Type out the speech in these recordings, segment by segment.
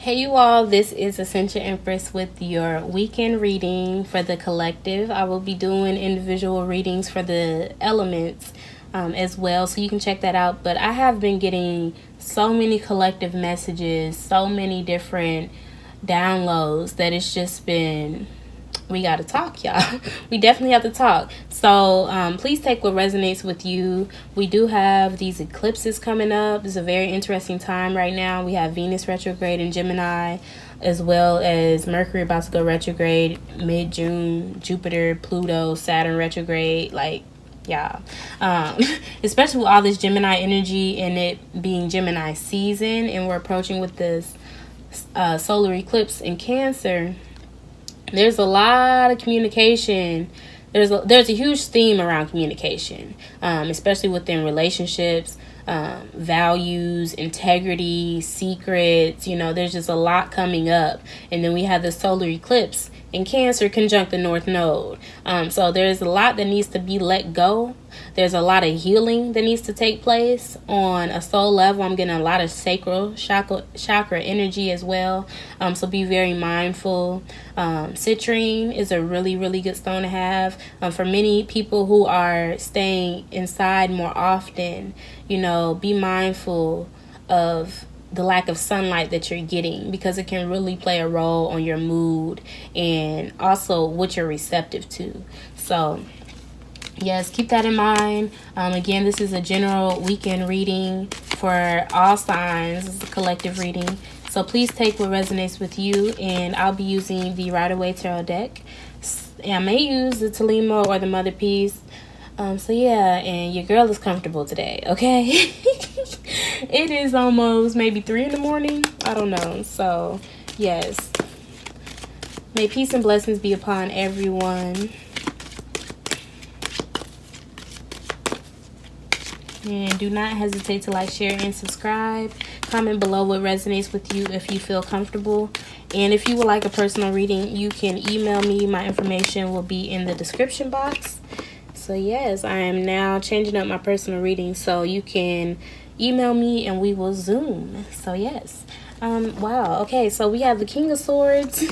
Hey you all, this is Essential Empress with your weekend reading for the collective. I will be doing individual readings for the elements as well, so you can check that out. But I have been getting so many collective messages, so many different downloads that it's just been, we got to talk, y'all. We definitely have to talk. So please take what resonates with you. We do have these eclipses coming up. It's a very interesting time right now. We have Venus retrograde in Gemini, as well as Mercury about to go retrograde mid-June, Jupiter, Pluto, Saturn retrograde. Like, yeah. Especially with all this Gemini energy and it being Gemini season, and we're approaching with this solar eclipse in Cancer. There's a lot of communication. There's a huge theme around communication, especially within relationships, values, integrity, secrets. There's just a lot coming up. And then we have the solar eclipse in Cancer conjunct the North Node. So there's a lot that needs to be let go. There's a lot of healing that needs to take place on a soul level. I'm getting a lot of sacral chakra energy as well. So be very mindful. Citrine is a really, really good stone to have. For many people who are staying inside more often, be mindful of the lack of sunlight that you're getting, because it can really play a role on your mood and also what you're receptive to. So yes, keep that in mind. Again, this is a general weekend reading for all signs. This is a collective reading. So please take what resonates with you, and I'll be using the Rider-Waite Tarot deck. I may use the Telema or the Mother Piece. So yeah, and your girl is comfortable today, okay? It is almost maybe 3 in the morning. I don't know. So yes, may peace and blessings be upon everyone. And do not hesitate to like, share, and subscribe. Comment below what resonates with you if you feel comfortable. And if you would like a personal reading, you can email me. My information will be in the description box. So yes, I am now changing up my personal reading, so you can email me and we will Zoom. So yes. Wow. Okay, so we have the King of Swords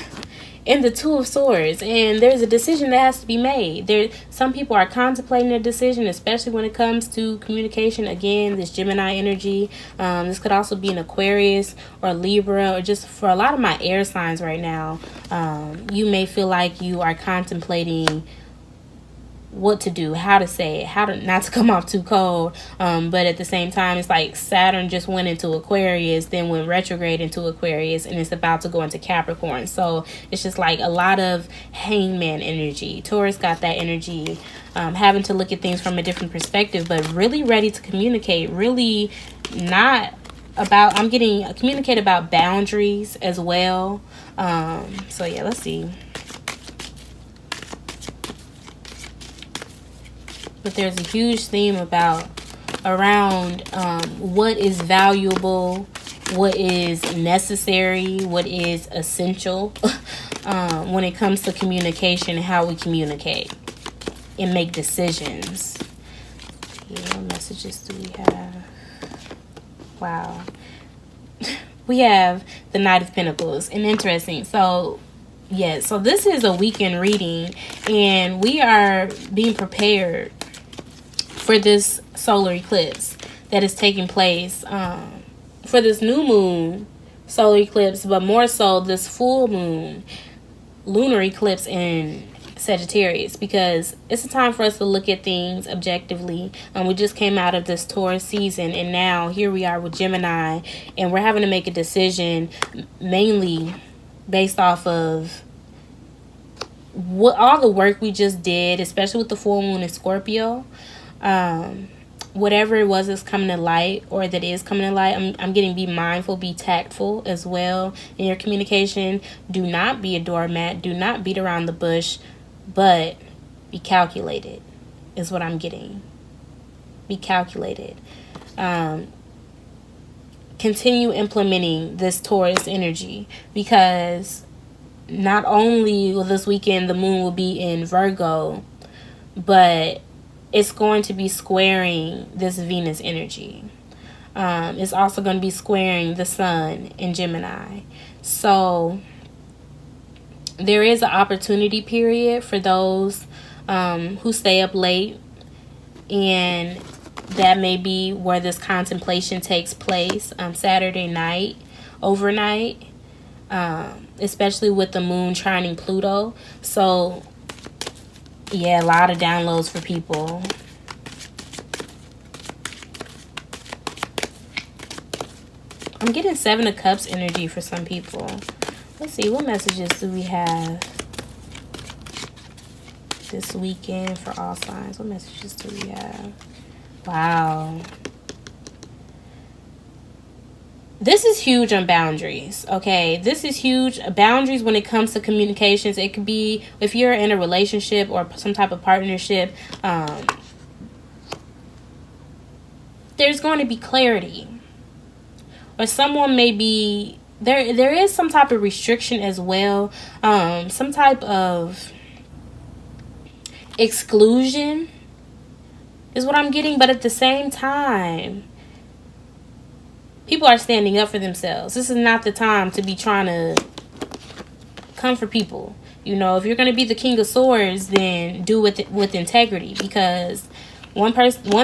and the Two of Swords, and there's a decision that has to be made. Some people are contemplating a decision, especially when it comes to communication. Again, this Gemini energy. This could also be an Aquarius or Libra, or just for a lot of my air signs right now. You may feel like you are contemplating what to do, how to say it, how to not to come off too cold, but at the same time, it's like Saturn just went into Aquarius, then went retrograde into Aquarius, and it's about to go into Capricorn. So it's just like a lot of hangman energy. Taurus got that energy, having to look at things from a different perspective, but really ready to communicate. Really not about, I'm getting communicate about boundaries as well. So yeah, let's see. But there's a huge theme around what is valuable, what is necessary, what is essential when it comes to communication and how we communicate and make decisions. Yeah, what messages do we have? Wow. We have the Knight of Pentacles, and interesting. So yeah, so this is a weekend reading, and we are being prepared for this solar eclipse that is taking place, for this new moon solar eclipse, but more so this full moon lunar eclipse in Sagittarius, because it's a time for us to look at things objectively. We just came out of this Taurus season, and now here we are with Gemini, and we're having to make a decision mainly based off of what all the work we just did, especially with the full moon in Scorpio. Whatever it was that's coming to light, or that is coming to light, I'm getting be mindful, be tactful as well in your communication. Do not be a doormat. Do not beat around the bush, but be calculated is what I'm getting. Be calculated. Continue implementing this Taurus energy, because not only will this weekend the moon will be in Virgo, but it's going to be squaring this Venus energy. is also going to be squaring the sun in Gemini. So there is an opportunity period for those who stay up late, and that may be where this contemplation takes place Saturday night, overnight, especially with the moon trining Pluto. So yeah, a lot of downloads for people. I'm getting 7 of Cups energy for some people. Let's see, what messages do we have this weekend for all signs? What messages do we have? Wow. This is huge on boundaries, okay? This is huge. Boundaries when it comes to communications. It could be if you're in a relationship or some type of partnership. There's going to be clarity. Or someone may be... There is some type of restriction as well. Some type of exclusion is what I'm getting. But at the same time, people are standing up for themselves. This is not the time to be trying to come for people. You know, if you're going to be the King of Swords, then do it with integrity. Because one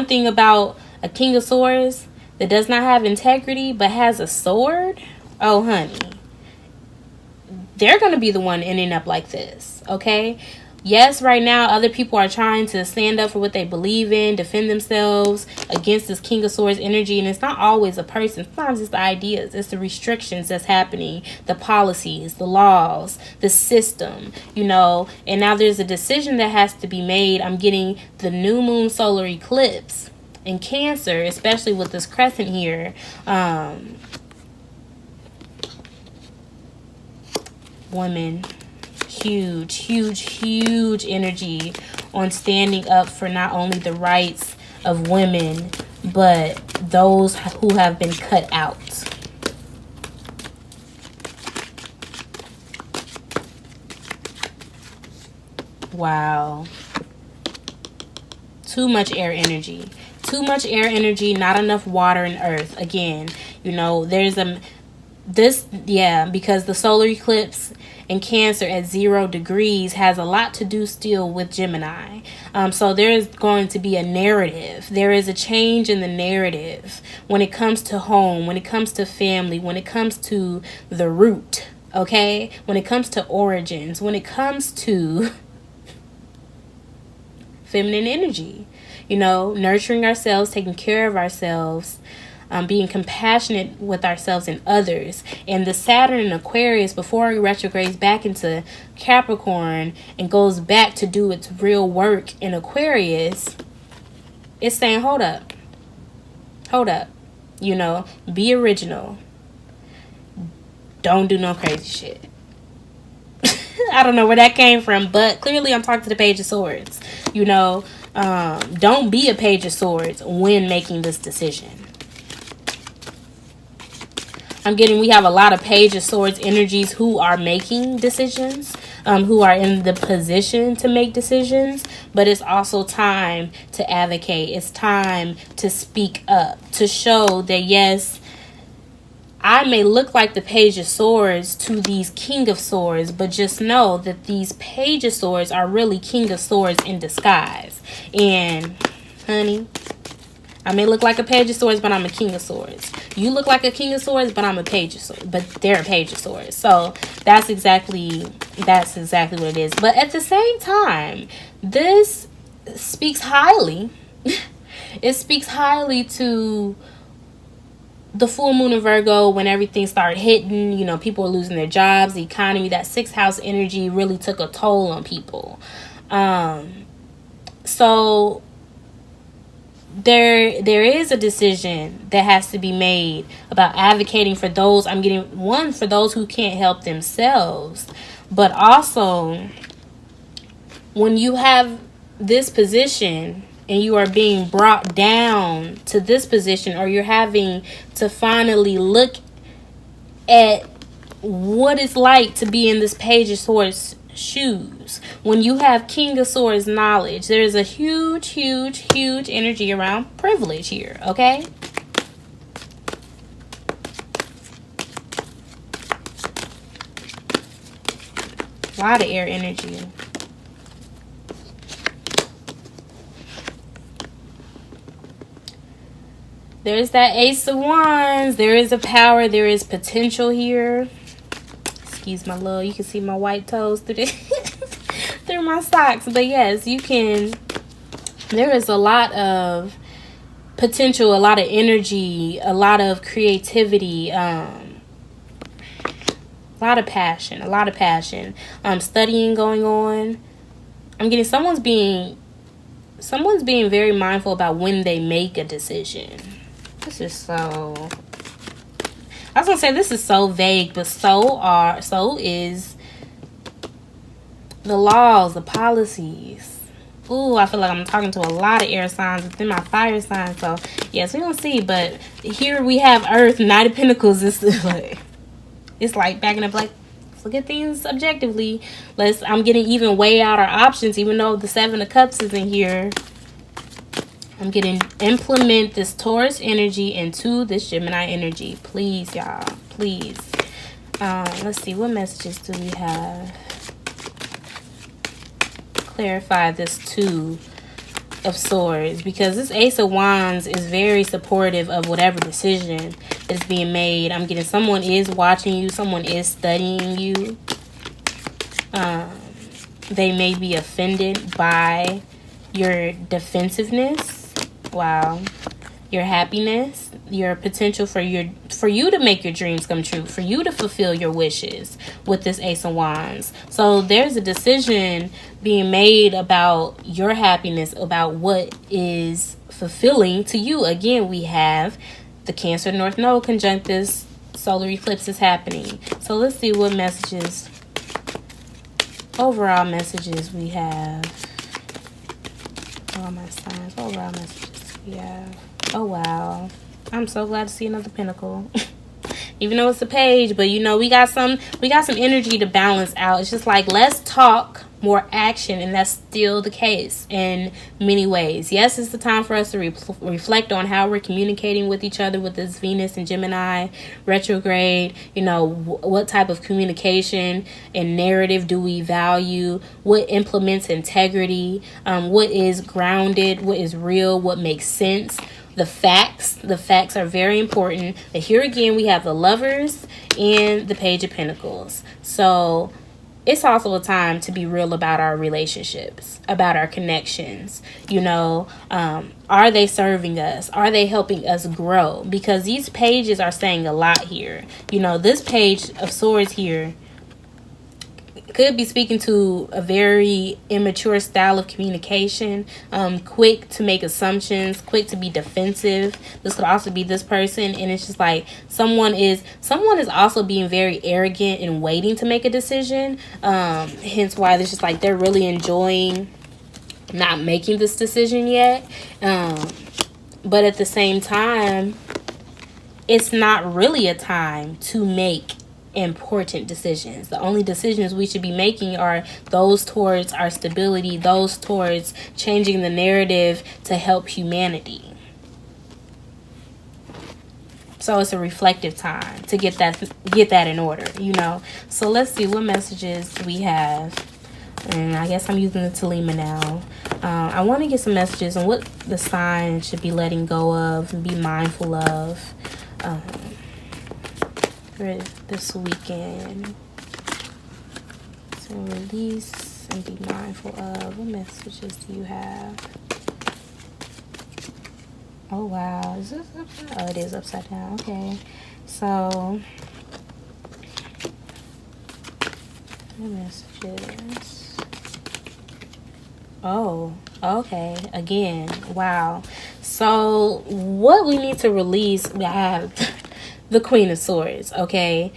thing about a King of Swords that does not have integrity but has a sword, oh honey, they're going to be the one ending up like this, okay? Yes, right now, other people are trying to stand up for what they believe in, defend themselves against this King of Swords energy. And it's not always a person. Sometimes it's the ideas. It's the restrictions that's happening, the policies, the laws, the system, you know. And now there's a decision that has to be made. I'm getting the new moon solar eclipse in Cancer, especially with this crescent here. Women. Huge energy on standing up for not only the rights of women, but those who have been cut out. Wow. Too much air energy. Too much air energy, not enough water and earth. Again, you know, there's because the solar eclipse in Cancer at 0 degrees has a lot to do still with Gemini. So there is going to be a narrative. There is a change in the narrative when it comes to home, when it comes to family, when it comes to the root, okay? When it comes to origins, when it comes to feminine energy, you know, nurturing ourselves, taking care of ourselves, being compassionate with ourselves and others. And the Saturn in Aquarius, before it retrogrades back into Capricorn and goes back to do its real work in Aquarius, it's saying, hold up, you know, be original, don't do no crazy shit. I don't know where that came from, but clearly I'm talking to the Page of Swords. You know, don't be a Page of Swords when making this decision. I'm getting, we have a lot of Page of Swords energies who are making decisions, who are in the position to make decisions, but it's also time to advocate. It's time to speak up, to show that, yes, I may look like the Page of Swords to these King of Swords, but just know that these Page of Swords are really King of Swords in disguise. And, honey, I may look like a Page of Swords, but I'm a King of Swords. You look like a King of Swords, but I'm a Page of Swords. But they're a Page of Swords. So that's exactly what it is. But at the same time, this speaks highly. It speaks highly to the full moon in Virgo, when everything started hitting, you know, people are losing their jobs, the economy, that 6th house energy really took a toll on people. So there is a decision that has to be made about advocating for those. I'm getting one for those who can't help themselves, but also when you have this position and you are being brought down to this position, or you're having to finally look at what it's like to be in this Page of Swords shoes. When you have King of Swords knowledge, there's a huge energy around privilege here, okay? lot of air energy. There's that Ace of Wands. There is a power. There is potential here. Excuse my love. You can see my white toes through through my socks. But yes, you can. There is a lot of potential, a lot of energy, a lot of creativity, a lot of passion, studying going on. I'm getting someone's being very mindful about when they make a decision. This is so, I was gonna say this is so vague, but so is the laws, the policies. Ooh, I feel like I'm talking to a lot of air signs within my fire sign. So yes, we're gonna see. But here we have Earth, Knight of Pentacles. It's like back in the black. Let's look at things objectively. I'm getting even weigh out our options, even though the Seven of Cups is in here. I'm getting implement this Taurus energy into this Gemini energy. Please, y'all. Please. Let's see. What messages do we have? Clarify this Two of Swords, because this Ace of Wands is very supportive of whatever decision is being made. I'm getting someone is watching you. Someone is studying you. They may be offended by your defensiveness. Wow. Your happiness, your potential for you to make your dreams come true, for you to fulfill your wishes with this Ace of Wands. So there's a decision being made about your happiness, about what is fulfilling to you. Again, we have the Cancer North Node conjunct this solar eclipse is happening. So let's see what messages, overall messages we have. All my signs, overall messages we have. Oh, wow. I'm so glad to see another pentacle. Even though it's a page, but you know, we got some energy to balance out. It's just like, less talk, more action, and that's still the case in many ways. Yes, it's the time for us to reflect on how we're communicating with each other with this Venus and Gemini retrograde. You know, what type of communication and narrative do we value? What implements integrity? What is grounded? What is real? What makes sense? The facts are very important. But here again, we have the Lovers and the Page of Pentacles. So it's also a time to be real about our relationships, about our connections. You know, are they serving us? Are they helping us grow? Because these pages are saying a lot here. You know, this Page of Swords here could be speaking to a very immature style of communication, quick to make assumptions, quick to be defensive. This could also be this person, and it's just like someone is also being very arrogant and waiting to make a decision. Hence why it's just like they're really enjoying not making this decision yet. But at the same time, it's not really a time to make important decisions. The only decisions we should be making are those towards our stability, those towards changing the narrative to help humanity. So it's a reflective time to get that in order, you know. So let's see what messages we have. And I guess I'm using the Telema now. I want to get some messages on what the sign should be letting go of and be mindful of for this weekend. So release and be mindful of. What messages do you have? Oh wow, is this upside down? Oh, it is upside down. Okay, so what messages? Oh, okay, again, wow. So what we need to release, we have the Queen of Swords, okay?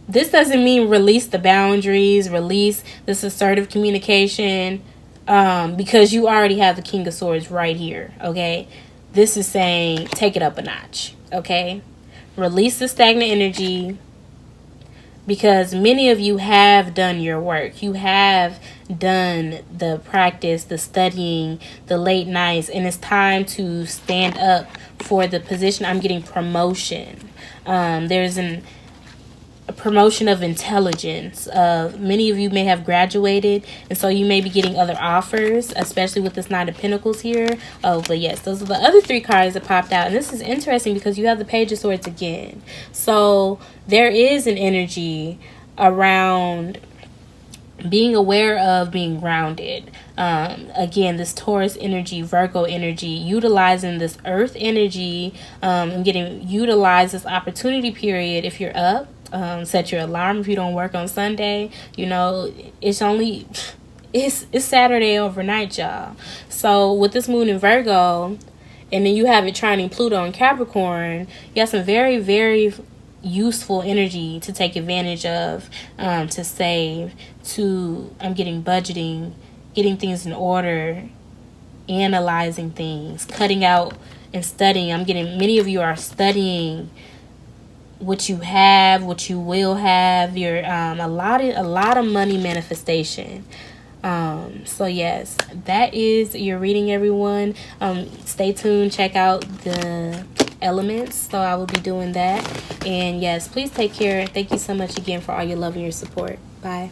This doesn't mean release the boundaries, release this assertive communication, because you already have the King of Swords right here, okay? This is saying take it up a notch, okay? Release the stagnant energy, because many of you have done your work. You have done the practice, the studying, the late nights, and it's time to stand up for the position. I'm getting promotion. There's a promotion of intelligence. Many of you may have graduated, and so you may be getting other offers, especially with this Nine of Pentacles here. Oh, but yes, those are the other three cards that popped out. And this is interesting because you have the Page of Swords again. So there is an energy around being aware of being grounded. Again, this Taurus energy, Virgo energy, utilizing this earth energy, and getting utilize this opportunity period. If you're up, set your alarm if you don't work on Sunday. You know, it's Saturday overnight, y'all. So with this moon in Virgo, and then you have it trining Pluto in Capricorn, you have some very, very useful energy to take advantage of, to save, I'm getting budgeting, getting things in order, analyzing things, cutting out and studying. I'm getting, many of you are studying what you have, what you will have. You're a lot of money manifestation. So yes, that is your reading, everyone. Stay tuned, check out the elements, so I will be doing that. And yes, please take care. Thank you so much again for all your love and your support. Bye.